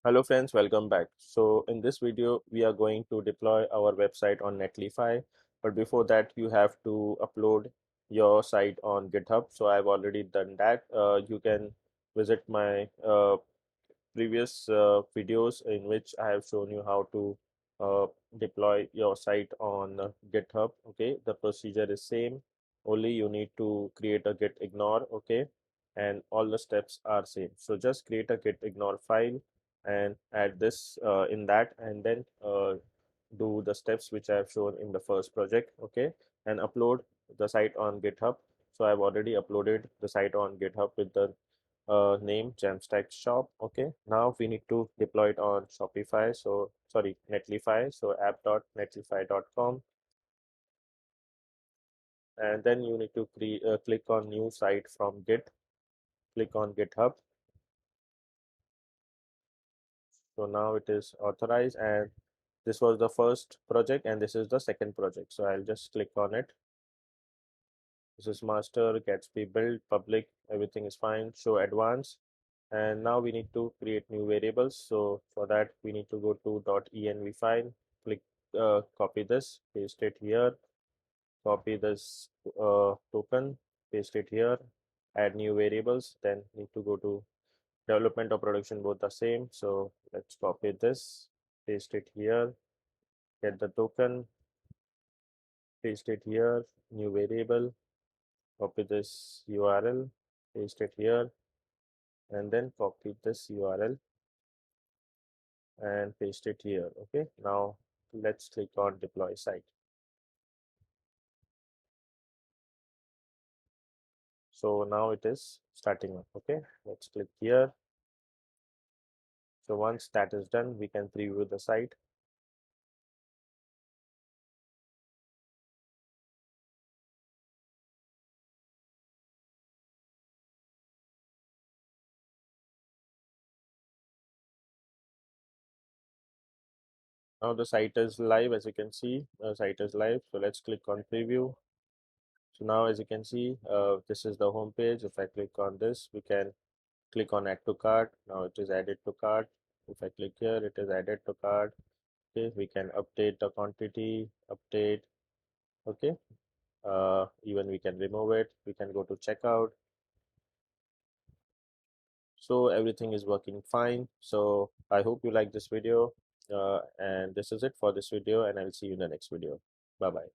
Hello friends, welcome back. So in this video, we are going to deploy our website on Netlify. But before that, you have to upload your site on GitHub. So I've already done that. You can visit my previous videos in which I have shown you how to deploy your site on GitHub. Okay, the procedure is same. Only you need to create a git ignore. Okay, and all the steps are same. So just create a git ignore file and add this in that, and then do the steps which I have shown in the first project. Okay, and upload the site on GitHub. So I've already uploaded the site on GitHub with the name JAMstack shop. Okay, now we need to deploy it on Shopify. So sorry, Netlify. So app.netlify.com, and then you need to click on new site from Git. Click on GitHub. So now it is authorized, and this was the first project and this is the second project. So I'll just click on it. This is master, Gatsby build, public, everything is fine. Show advanced. And now we need to create new variables. So for that, we need to go to .env file, click, copy this, paste it here, copy this token, paste it here, add new variables. Then need to go to development or production, both the same. So let's copy this, paste it here, get the token, paste it here, new variable, copy this URL, paste it here, and then copy this URL and paste it here. Okay, now let's click on deploy site. So now it is starting up. Okay, let's click here. So once that is done, we can preview the site. Now the site is live. As you can see, the site is live. So let's click on preview. So now as you can see, this is the home page. If I click on this, we can click on add to cart. Now it is added to cart. If I click here, it is added to cart. Okay, we can update the quantity, update. Okay, even we can remove it. We can go to checkout. So everything is working fine. So I hope you like this video, and this is it for this video, and I'll see you in the next video. Bye bye.